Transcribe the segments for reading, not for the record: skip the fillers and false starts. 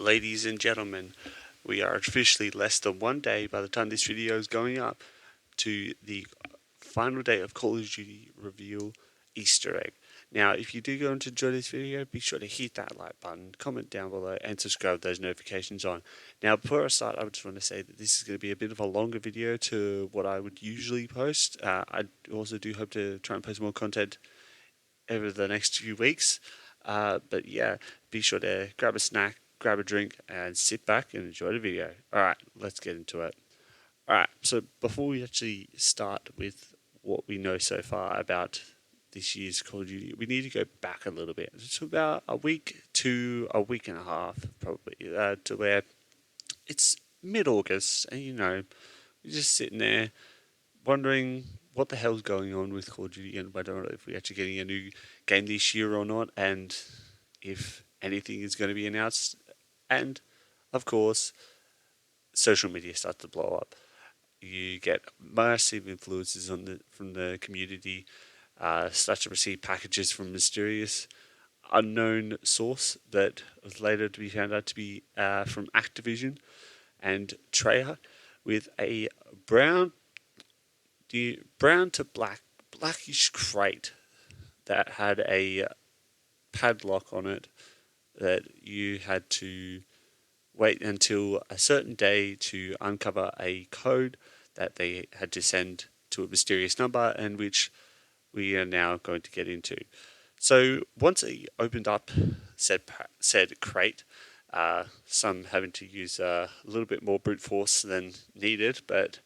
Ladies and gentlemen, we are officially less than one day by the time this video is going up to the final day of Call of Duty Reveal Easter egg. Now, if you do go on to enjoy this video, be sure to hit that like button, comment down below, and subscribe with those notifications on. Now, before I start, I just want to say that this is going to be a bit of a longer video to what I would usually post. I also do hope to try and post more content over the next few weeks. But yeah, be sure to grab a snack, grab a drink, and sit back and enjoy the video. Alright, let's get into it. Alright, so before we actually start with what we know so far about this year's Call of Duty, we need to go back a little bit. It's about a week to a week and a half, probably, to where it's mid-August, and you're just sitting there wondering what the hell's going on with Call of Duty and whether or not if we're actually getting a new game this year or not, and if anything is going to be announced. And of course, social media starts to blow up. You get massive influences from the community. Start to receive packages from mysterious, unknown source that was later to be found out to be from Activision and Treyarch, with a brown to blackish crate that had a padlock on it that you had to wait until a certain day to uncover a code that they had to send to a mysterious number, and which we are now going to get into. So once he opened up said crate, some having to use a little bit more brute force than needed, but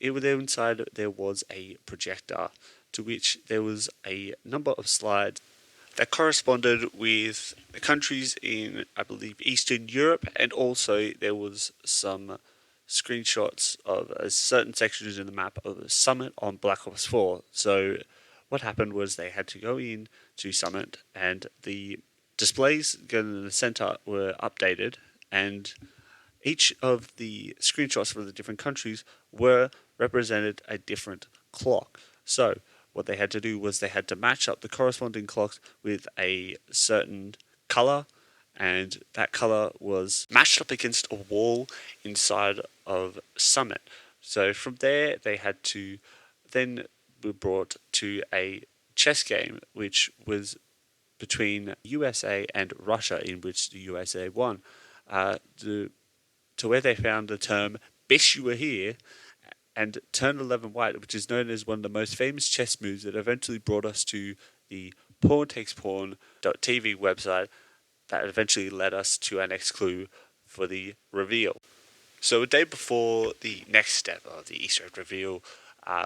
inside there was a projector to which there was a number of slides that corresponded with the countries in, I believe, Eastern Europe, and also there was some screenshots of certain sections in the map of Summit on Black Ops 4. So what happened was they had to go in to Summit, and the displays going in the center were updated, and each of the screenshots for the different countries were represented a different clock. So what they had to do was they had to match up the corresponding clocks with a certain color, and that color was matched up against a wall inside of Summit. So from there, they had to then be brought to a chess game, which was between USA and Russia, in which the USA won. To where they found the term "Bish, you were here," and turn 11 white, which is known as one of the most famous chess moves that eventually brought us to the PawnTakesPawn.tv website that eventually led us to our next clue for the reveal. So a day before the next step of the Easter egg reveal,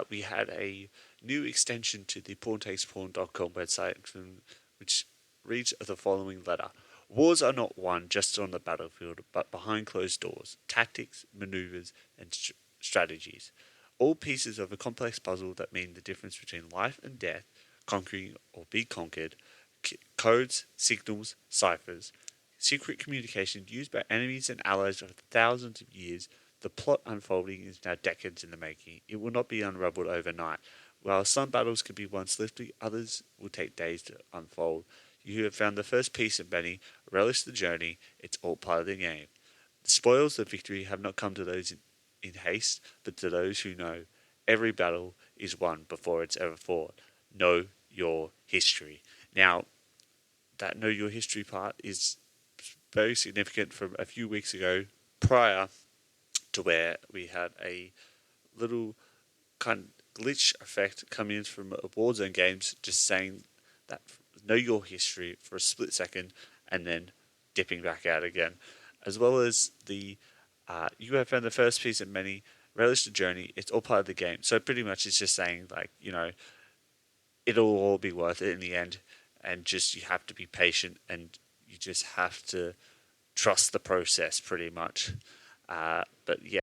we had a new extension to the PawnTakesPawn.com website, which reads the following letter. Wars are not won just on the battlefield, but behind closed doors. Tactics, maneuvers, and strategies. All pieces of a complex puzzle that mean the difference between life and death, conquering or be conquered, codes, signals, ciphers, secret communication used by enemies and allies over thousands of years. The plot unfolding is now decades in the making. It will not be unraveled overnight. While some battles can be won swiftly, others will take days to unfold. You have found the first piece of many. Relish the journey. It's all part of the game. The spoils of victory have not come to those in haste, but to those who know. Every battle is won before it's ever fought. Know your history. Now, that know your history part is very significant from a few weeks ago, prior to where we had a little kind of glitch effect come in from Warzone games, just saying that know your history for a split second and then dipping back out again, as well as the you have found the first piece of many. Relish the journey. It's all part of the game. So pretty much, it's just saying like it'll all be worth it in the end, and just you have to be patient and you just have to trust the process, pretty much. But yeah.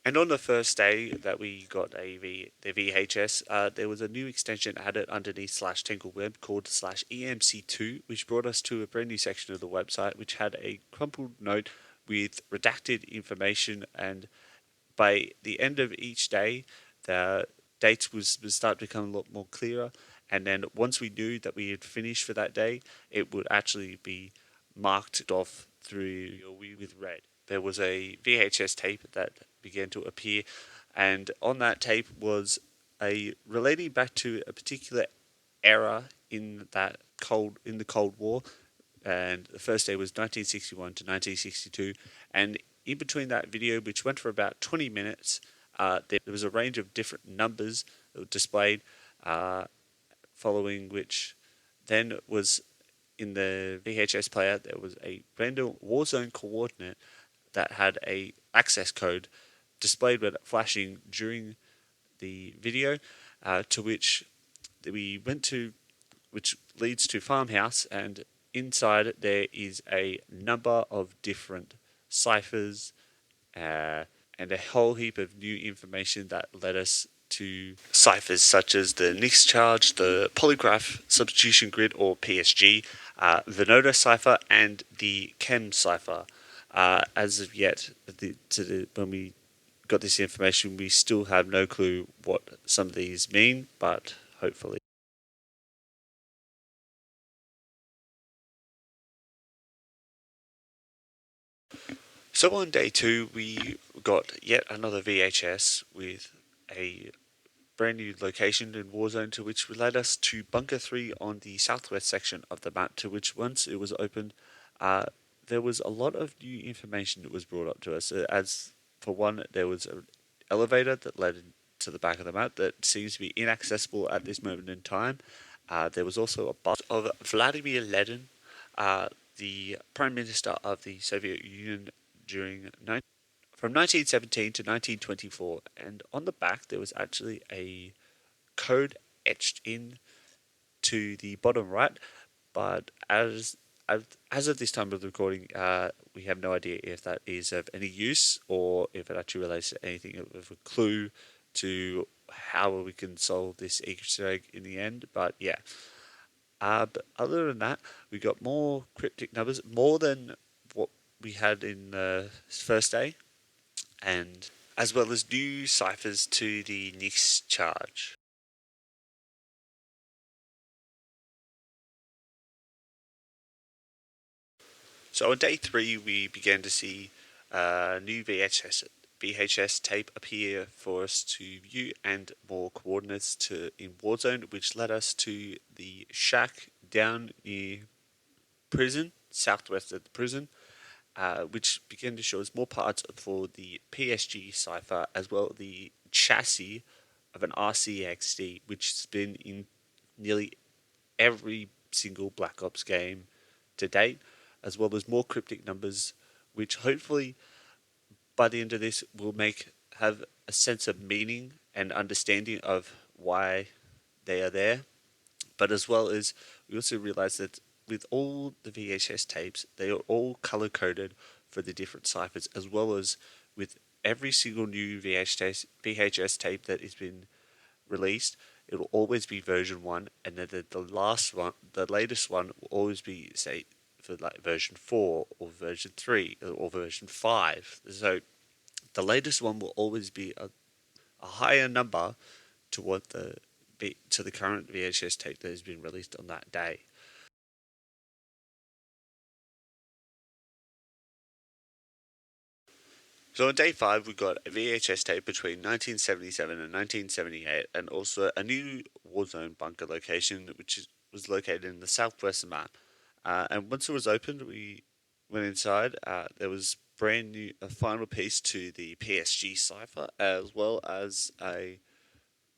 And on the first day that we got the VHS, there was a new extension added underneath /TinkleWeb called /EMC2, which brought us to a brand new section of the website, which had a crumpled note with redacted information. And by the end of each day, the dates was start to become a lot more clearer. And then once we knew that we had finished for that day, it would actually be marked off through with red. There was a VHS tape that began to appear, and on that tape was a relating back to a particular era in the Cold War, and the first day was 1961 to 1962, and in between that video, which went for about 20 minutes, there was a range of different numbers that were displayed, following which then was in the VHS player there was a random Warzone coordinate that had a access code displayed with flashing during the video, to which we went to, which leads to Farmhouse, and inside there is a number of different ciphers, and a whole heap of new information that led us to ciphers such as the Nix charge, the polygraph substitution grid or PSG, the Noda cipher, and the Chem cipher. As of yet, when we got this information, we still have no clue what some of these mean, but hopefully. So on day 2, we got yet another VHS with a brand new location in Warzone, to which led us to Bunker 3 on the southwest section of the map, to which once it was opened, there was a lot of new information that was brought up to us. As for one, there was an elevator that led to the back of the map that seems to be inaccessible at this moment in time. There was also a bust of Vladimir Lenin, the Prime Minister of the Soviet Union from 1917 to 1924, and on the back there was actually a code etched in to the bottom right, but as of this time of the recording, we have no idea if that is of any use or if it actually relates to anything of a clue to how we can solve this Easter egg in the end. But yeah, but other than that, we got more cryptic numbers, more than what we had in the first day, and as well as new ciphers to the Nix charge. So on day 3, we began to see new VHS tape appear for us to view, and more coordinates in Warzone, which led us to the shack down near prison, southwest of the prison, which began to show us more parts for the PSG cipher, as well as the chassis of an RCXD, which has been in nearly every single Black Ops game to date, as well as more cryptic numbers, which hopefully by the end of this will have a sense of meaning and understanding of why they are there. But as well as we also realize that with all the VHS tapes, they are all color coded for the different ciphers, as well as with every single new VHS tape that has been released, it will always be version 1, and then the last one, the latest one, will always be, say, for like version 4 or version 3 or version 5. So the latest one will always be a higher number to what to the current VHS tape that has been released on that day. So on day 5, we got a VHS tape between 1977 and 1978, and also a new Warzone bunker location, which was located in the southwest map. And once it was opened, we went inside. There was a final piece to the PSG cipher, as well as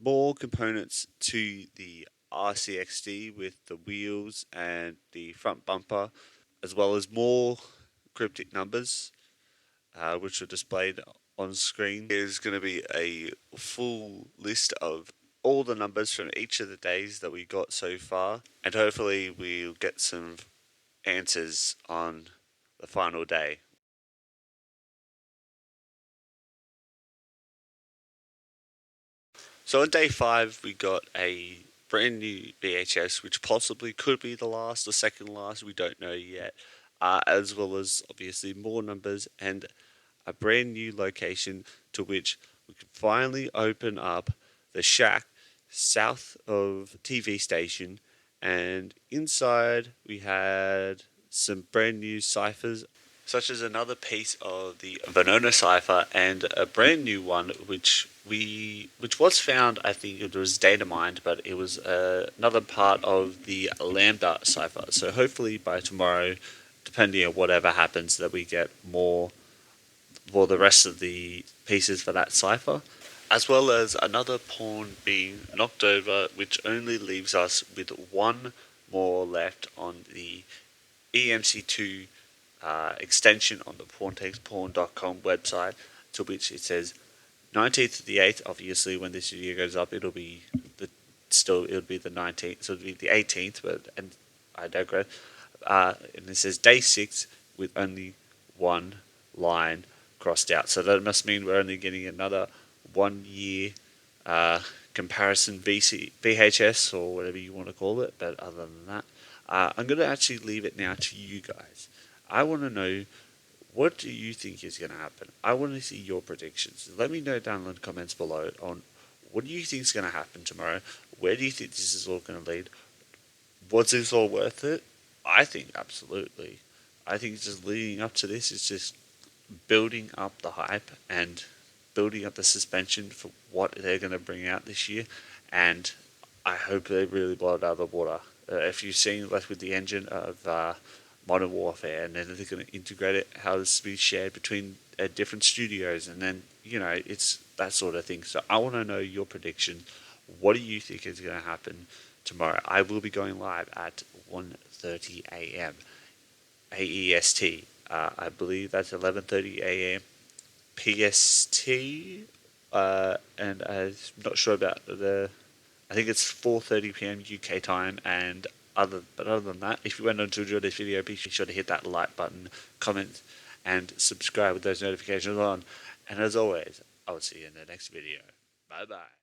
more components to the RCXD with the wheels and the front bumper, as well as more cryptic numbers, which are displayed on screen. There's going to be a full list of all the numbers from each of the days that we got so far, and hopefully we'll get some answers on the final day. So on day 5, we got a brand new VHS, which possibly could be the last or second last, we don't know yet, as well as obviously more numbers and a brand new location to which we could finally open up the shack south of TV station, and inside we had some brand new ciphers, such as another piece of the Venona cipher and a brand new one which was found. I think it was data mined, but it was another part of the Lambda cipher. So hopefully by tomorrow, depending on whatever happens, that we get more for the rest of the pieces for that cipher, as well as another pawn being knocked over, which only leaves us with one more left on the EMC2 extension on the PawnTakesPawn.com website, to which it says 19th of the 8th. Obviously, when this video goes up, it'll be the 19th, so it'll be the 18th. But and I digress. And it says day 6 with only one line crossed out. So that must mean we're only getting another 1 year comparison VHS or whatever you want to call it. But other than that, I'm going to actually leave it now to you guys. I want to know, what do you think is going to happen? I want to see your predictions. Let me know down in the comments below on what do you think is going to happen tomorrow. Where do you think this is all going to lead? Was this all worth it? I think absolutely. I think just leading up to this is just building up the hype and building up the suspension for what they're going to bring out this year. And I hope they really blow it out of the water. If you've seen Left with the Engine of Modern Warfare, and then they're going to integrate it, how this will be shared between different studios, and then, it's that sort of thing. So I want to know your prediction. What do you think is going to happen tomorrow? I will be going live at 1:30 a.m. AEST. I believe that's 11:30 a.m. PST, and I'm not sure about I think it's 4:30 p.m. UK time, and other than that, if you went on to enjoy this video, be sure to hit that like button, comment, and subscribe with those notifications on. And as always, I will see you in the next video. Bye bye.